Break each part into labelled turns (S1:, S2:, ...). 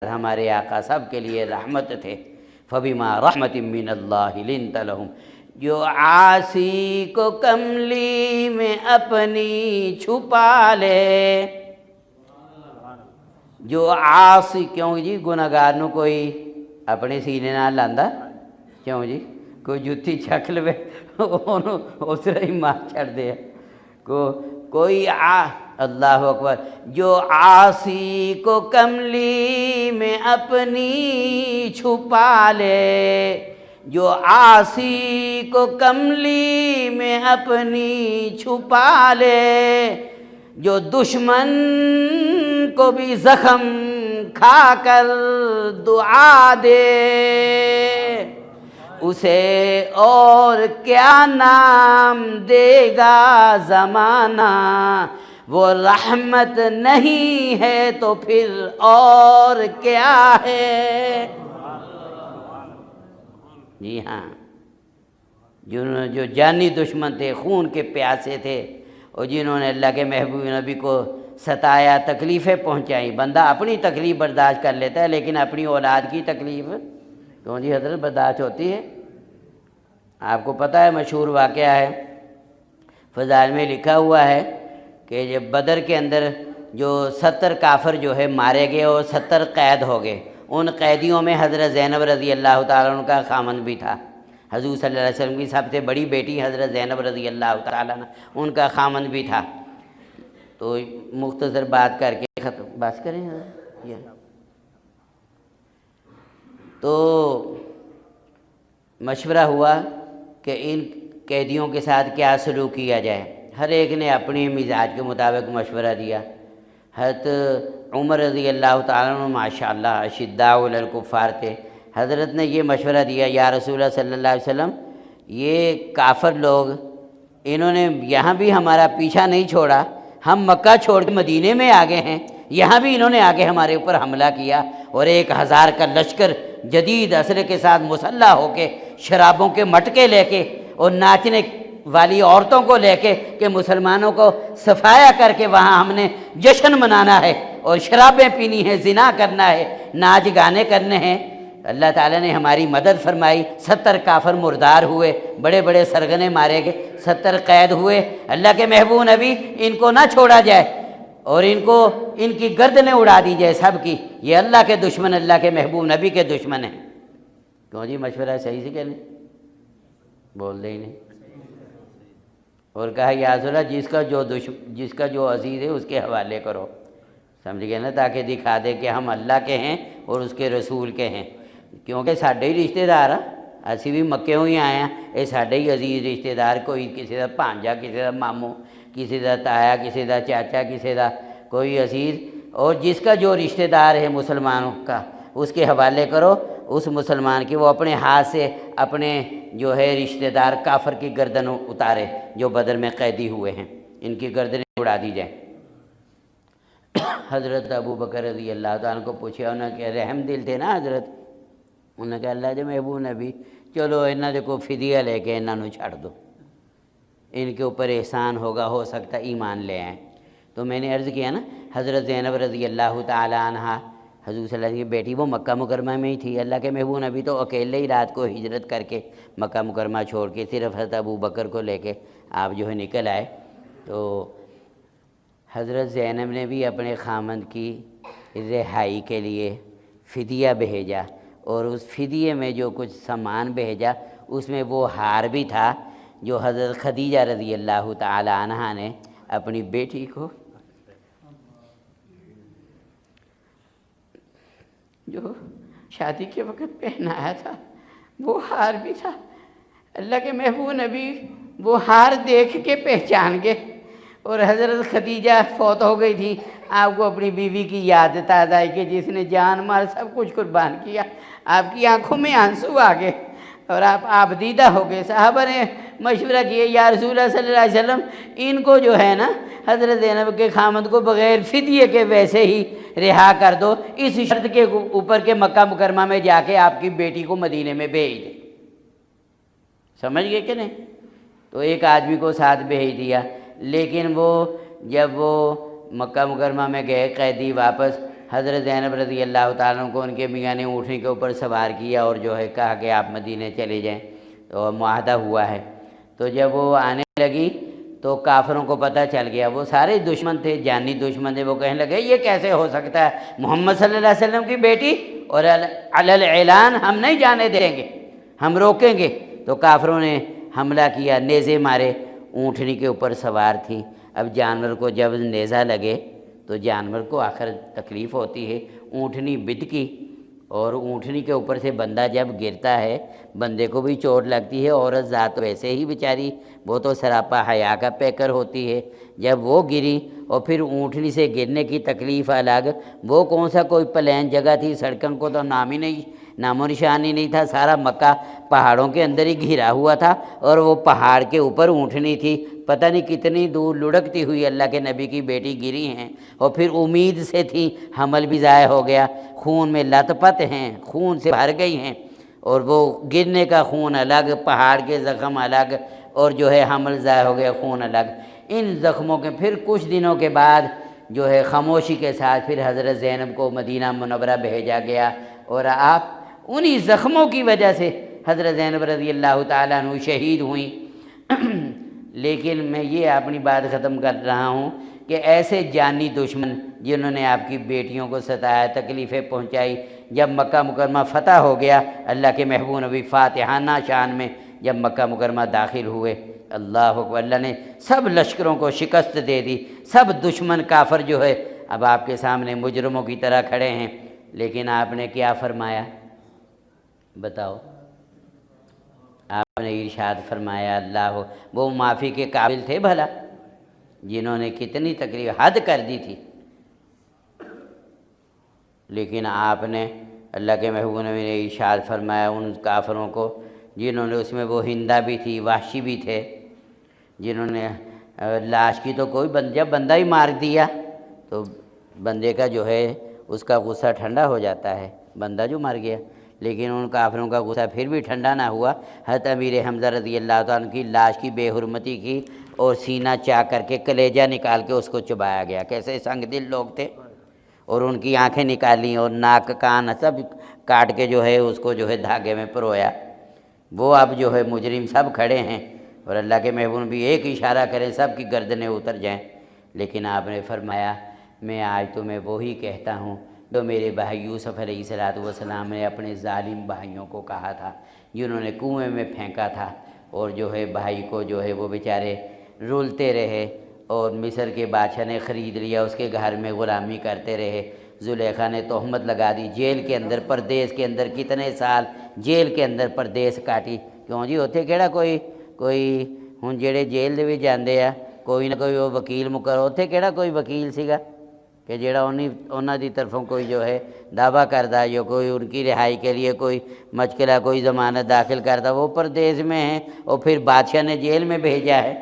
S1: ہمارے آقا سب کے لیے رحمت تھے۔ فبما رحمت من اللہ لنت لہم، جو عاصی کو کملی میں اپنی چھپا لے، جو عاصی کیوں جی گناہگار نو کوئی اپنے سینے نال لاندا کیوں جی؟ کوئی جتی چک لے اس طرح ہی مار چھڑ دے، کوئی اللہ اکبر، جو عاصی کو کملی میں اپنی چھپا لے، جو عاصی کو کملی میں اپنی چھپا لے، جو دشمن کو بھی زخم کھا کر دعا دے، اسے اور کیا نام دے گا زمانہ، وہ رحمت نہیں ہے تو پھر اور کیا ہے۔ جی ہاں، جو جانی دشمن تھے، خون کے پیاسے تھے، اور جنہوں نے اللہ کے محبوب نبی کو ستایا، تکلیفیں پہنچائیں۔ بندہ اپنی تکلیف برداشت کر لیتا ہے لیکن اپنی اولاد کی تکلیف کیوں جی حضرت برداشت ہوتی ہے؟ آپ کو پتہ ہے مشہور واقعہ ہے، فضائل میں لکھا ہوا ہے کہ جب بدر کے اندر جو 70 کافر جو ہے مارے گئے اور 70 قید ہو گئے، ان قیدیوں میں حضرت زینب رضی اللہ تعالیٰ عنہ کا خامند بھی تھا۔ حضور صلی اللہ علیہ وسلم کی سب سے بڑی بیٹی حضرت زینب رضی اللہ تعالیٰ عنہ، ان کا خامند بھی تھا۔ تو مختصر بات کر کے ختم بات کریں حضرت۔ تو مشورہ ہوا کہ ان قیدیوں کے ساتھ کیا سلوک کیا جائے۔ ہر ایک نے اپنی مزاج کے مطابق مشورہ دیا۔ حضرت عمر رضی اللہ تعالیٰ عنہ ماشاءاللہ اشداء علی الکفار تھے۔ حضرت نے یہ مشورہ دیا، یا رسول اللہ صلی اللہ علیہ وسلم، یہ کافر لوگ انہوں نے یہاں بھی ہمارا پیچھا نہیں چھوڑا، ہم مکہ چھوڑ کے مدینے میں آ گئے ہیں، یہاں بھی انہوں نے آگے ہمارے اوپر حملہ کیا، اور 1000 کا لشکر جدید اسلحے کے ساتھ مسلح ہو کے، شرابوں کے مٹکے لے کے اور ناچنے والی عورتوں کو لے کے کہ مسلمانوں کو صفایا کر کے وہاں ہم نے جشن منانا ہے اور شرابیں پینی ہیں، زنا کرنا ہے، ناچ گانے کرنے ہیں۔ اللہ تعالیٰ نے ہماری مدد فرمائی، 70 کافر مردار ہوئے، بڑے بڑے سرغنے مارے گئے، 70 قید ہوئے۔ اللہ کے محبوب نبی، ان کو نہ چھوڑا جائے اور ان کی گردنیں اڑا دی جائے سب کی، یہ اللہ کے دشمن، اللہ کے محبوب نبی کے دشمن ہیں۔ کیوں جی مشورہ صحیح سے کہنے بول دے ہی نہیں۔ اور کہا یا رسول اللہ، جس کا جو عزیز ہے اس کے حوالے کرو، سمجھ گئے نا، تاکہ دکھا دے کہ ہم اللہ کے ہیں اور اس کے رسول کے ہیں، کیونکہ ساڈے ہی رشتے دار ہیں، اسی بھی مکیوں ہی آئے ہیں، یہ ساڈے ہی عزیز رشتے دار، کوئی کسی دا بھانجا، کسی دا ماموں، کسی دا تایا، کسی دا چاچا، کسی دا کوئی عزیز، اور جس کا جو رشتہ دار ہے مسلمانوں کا اس کے حوالے کرو، اس مسلمان کی وہ اپنے ہاتھ سے اپنے جو ہے رشتہ دار کافر کی گردن اتارے جو بدر میں قیدی ہوئے ہیں، ان کی گردنیں اڑا دی جائیں۔ حضرت ابو بکر رضی اللہ تعالیٰ کو پوچھا، انہوں نے کہ رحم دل تھے نا حضرت، انہوں نے کہا اللہ دے محبوب نبی، چلو انہوں نے کوئی فدیہ لے کے انہوں چھڑ دو، ان کے اوپر احسان ہوگا، ہو سکتا ایمان لے آئیں۔ تو میں نے عرض کیا نا، حضرت زینب رضی اللہ تعالیٰ عنہ حضور صلی اللہ علیہ وسلم کی بیٹی، وہ مکہ مکرمہ میں ہی تھی۔ اللہ کے محبوب نبی تو اکیلے ہی رات کو ہجرت کر کے مکہ مکرمہ چھوڑ کے صرف حضرت ابو بکر کو لے کے آپ جو ہے نکل آئے۔ تو حضرت زینب نے بھی اپنے خامند کی رہائی کے لیے فدیہ بھیجا، اور اس فدیے میں جو کچھ سامان بھیجا اس میں وہ ہار بھی تھا جو حضرت خدیجہ رضی اللہ تعالی عنہا نے اپنی بیٹی کو جو شادی کے وقت پہنایا تھا، وہ ہار بھی تھا۔ اللہ کے محبوب نبی وہ ہار دیکھ کے پہچان گئے، اور حضرت خدیجہ فوت ہو گئی تھی، آپ کو اپنی بیوی کی یاد تازہ آئی کہ جس نے جان مال سب کچھ قربان کیا، آپ کی آنکھوں میں آنسو آ گئے اور آپ دیدہ ہو گئے۔ صحابہ نے مشورہ کیا، یا رسول اللہ صلی اللہ علیہ وسلم، ان کو جو ہے نا حضرت زینب کے خامد کو بغیر فدیے کے ویسے ہی رہا کر دو، اس شرط کے اوپر کے مکہ مکرمہ میں جا کے آپ کی بیٹی کو مدینے میں بھیج دے۔ سمجھ گئے کہ نہیں؟ تو ایک آدمی کو ساتھ بھیج دیا، لیکن وہ جب وہ مکہ مکرمہ میں گئے قیدی واپس، حضرت زینب رضی اللہ تعالیٰ عنہ کو ان کے میاں نے اونٹنی کے اوپر سوار کیا اور جو ہے کہا کہ آپ مدینے چلے جائیں، تو معاہدہ ہوا ہے۔ تو جب وہ آنے لگی تو کافروں کو پتہ چل گیا، وہ سارے دشمن تھے، جانی دشمن تھے، وہ کہنے لگے یہ کیسے ہو سکتا ہے، محمد صلی اللہ علیہ وسلم کی بیٹی، اور علی الاعلان ہم نہیں جانے دیں گے، ہم روکیں گے۔ تو کافروں نے حملہ کیا، نیزے مارے، اونٹنی کے اوپر سوار تھی۔ اب جانور کو جب نیزہ لگے تو جانور کو آخر تکلیف ہوتی ہے، اونٹنی بدکی، اور اونٹنی کے اوپر سے بندہ جب گرتا ہے بندے کو بھی چوٹ لگتی ہے، عورت ذات ویسے ہی بیچاری وہ تو سراپا حیا کا پیکر ہوتی ہے، جب وہ گری اور پھر اونٹنی سے گرنے کی تکلیف الگ، وہ کون سا کوئی پلین جگہ تھی، سڑکوں کو تو نام و نشان ہی نہیں تھا، سارا مکہ پہاڑوں کے اندر ہی گھرا ہوا تھا، اور وہ پہاڑ کے اوپر اونٹنی تھی، پتہ نہیں کتنی دور لڑکتی ہوئی اللہ کے نبی کی بیٹی گری ہیں، اور پھر امید سے تھی، حمل بھی ضائع ہو گیا، خون میں لت پت ہیں، خون سے بھر گئی ہیں، اور وہ گرنے کا خون الگ، پہاڑ کے زخم الگ، اور جو ہے حمل ضائع ہو گیا، خون الگ۔ ان زخموں کے پھر کچھ دنوں کے بعد جو ہے خاموشی کے ساتھ پھر حضرت زینب کو مدینہ منورہ بھیجا گیا، اور آپ انہی زخموں کی وجہ سے حضرت زینب رضی اللہ تعالیٰ عنہ شہید ہوئیں۔ لیکن میں یہ اپنی بات ختم کر رہا ہوں کہ ایسے جانی دشمن جنہوں نے آپ کی بیٹیوں کو ستایا، تکلیفیں پہنچائی، جب مکہ مکرمہ فتح ہو گیا، اللہ کے محبوب نبی فاتحانہ شان میں جب مکہ مکرمہ داخل ہوئے، اللہ اکبر، اللہ نے سب لشکروں کو شکست دے دی، سب دشمن کافر جو ہے اب آپ کے سامنے مجرموں کی طرح کھڑے ہیں، لیکن آپ نے کیا فرمایا بتاؤ؟ آپ نے ارشاد فرمایا، اللہ وہ معافی کے قابل تھے بھلا، جنہوں نے کتنی تکلیف حد کر دی تھی، لیکن آپ نے اللہ کے محبوب نے ارشاد فرمایا ان کافروں کو جنہوں نے، اس میں وہ ہندہ بھی تھی، وحشی بھی تھے، جنہوں نے لاش کی تو کوئی جب بندہ ہی مار دیا تو بندے کا جو ہے اس کا غصہ ٹھنڈا ہو جاتا ہے، بندہ جو مر گیا، لیکن ان کافروں کا غصہ پھر بھی ٹھنڈا نہ ہوا۔ حضرت امیر حمزہ رضی اللہ تعالیٰ عنہ کی لاش کی بے حرمتی کی اور سینہ چاک کر کے کلیجہ نکال کے اس کو چبایا گیا، کیسے سنگ دل لوگ تھے، اور ان کی آنکھیں نکالی اور ناک کان سب کاٹ کے جو ہے اس کو جو ہے دھاگے میں پرویا۔ وہ اب جو ہے مجرم سب کھڑے ہیں، اور اللہ کے محبوب بھی ایک اشارہ کریں سب کی گردنیں اتر جائیں، لیکن آپ نے فرمایا میں آج تمہیں وہی کہتا ہوں جو میرے بھائی یوسف علیہ السلام نے اپنے ظالم بھائیوں کو کہا تھا، جنہوں نے کنویں میں پھینکا تھا، اور جو ہے بھائی کو جو ہے وہ بیچارے رولتے رہے، اور مصر کے بادشاہ نے خرید لیا، اس کے گھر میں غلامی کرتے رہے، زلیخا نے تہمت لگا دی، جیل کے اندر پردیس کے اندر کتنے سال جیل کے اندر پردیس کاٹی، کیوں جی اتنے کہڑا کوئی ہن جڑے جیل دے وچ جاندے آ کوئی نہ کوئی وہ وکیل مقرر، اتنے کہڑا کوئی وکیل سیگا کہ جڑا انہاں دی طرفوں کوئی جو ہے دعویٰ کردا یا کوئی ان کی رہائی کے لیے کوئی مشکلہ کوئی ضمانت داخل کرتا، وہ پردیس میں ہیں اور پھر بادشاہ نے جیل میں بھیجا ہے۔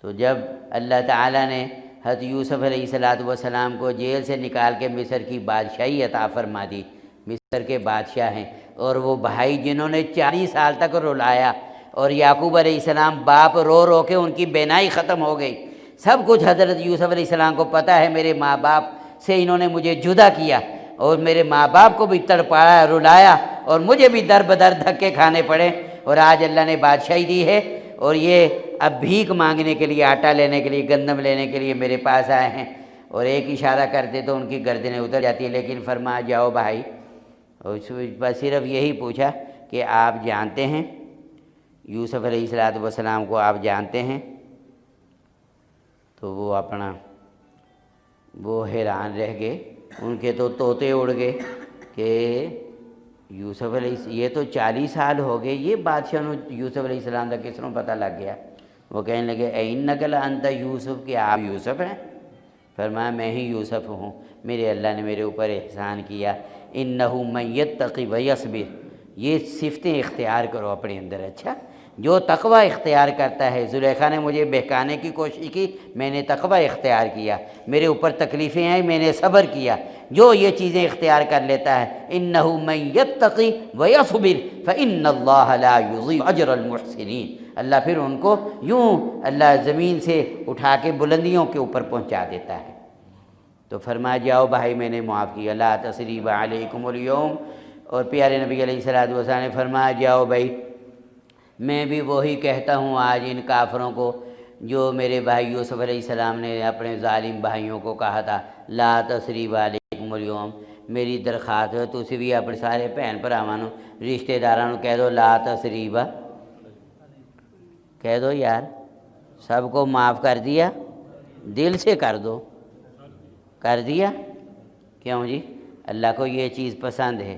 S1: تو جب اللہ تعالیٰ نے حضرت یوسف علیہ السلام کو جیل سے نکال کے مصر کی بادشاہی عطا فرما دی، مصر کے بادشاہ ہیں، اور وہ بھائی جنہوں نے 40 سال تک رلایا، اور یعقوب علیہ السلام باپ رو رو کے ان کی بینائی ختم ہو گئی، سب کچھ حضرت یوسف علیہ السلام کو پتہ ہے، میرے ماں باپ سے انہوں نے مجھے جدا کیا، اور میرے ماں باپ کو بھی تڑپایا رلایا، اور مجھے بھی در بدر دھکے کھانے پڑے، اور آج اللہ نے بادشاہی دی ہے، اور یہ اب بھیک مانگنے کے لیے، آٹا لینے کے لیے، گندم لینے کے لیے میرے پاس آئے ہیں، اور ایک اشارہ کرتے تو ان کی گردنیں اتر جاتی، لیکن فرما جاؤ بھائی، اور بس صرف یہی پوچھا کہ آپ جانتے ہیں یوسف علیہ السلام کو، آپ جانتے ہیں؟ تو وہ حیران رہ گئے، ان کے تو طوطے اڑ گئے کہ یوسف علیہ یہ تو 40 سال ہو گئے، یہ بادشاہ نے یوسف علیہ السلام کا کس طرح پتہ لگ گیا؟ وہ کہنے لگے اِنَّکَ لَأَنْتَ یوسف، کہ آپ یوسف ہیں؟ فرمایا میں ہی یوسف ہوں، میرے اللہ نے میرے اوپر احسان کیا، اِنَّهُ مَن يَتَّقِ وَيَصْبِرْ، یہ صفتیں اختیار کرو اپنے اندر، اچھا جو تقوی اختیار کرتا ہے، زلیخا نے مجھے بہکانے کی کوشش کی، میں نے تقوی اختیار کیا، میرے اوپر تکلیفیں آئیں میں نے صبر کیا، جو یہ چیزیں اختیار کر لیتا ہے، اِنَّهُ مَن يَتَّقِ وَيَصْبِرْ فَإِنَّ اللَّهَ لَا يُضِيعُ أَجْرَ الْمُحْسِنِينَ، اللہ پھر ان کو یوں اللہ زمین سے اٹھا کے بلندیوں کے اوپر پہنچا دیتا ہے۔ تو فرمایا جاؤ بھائی میں نے معاف کیا، لا تثریب علیکم اليوم۔ اور پیارے نبی علیہ الصلوۃ والسلام نے فرمایا جاؤ بھائی میں بھی وہی کہتا ہوں آج ان کافروں کو جو میرے بھائی یوسف علیہ السلام نے اپنے ظالم بھائیوں کو کہا تھا، لا تثریب علیکم اليوم۔ میری درخواست ہے تسی بھی اپنے سارے بھن بھراواں نوں رشتہ داراں نوں کہہ دو لا تثریب، کہہ دو یار سب کو معاف کر دیا، دل سے کر دو، کر دیا کیوں جی؟ اللہ کو یہ چیز پسند ہے،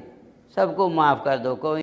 S1: سب کو معاف کر دو، کوئی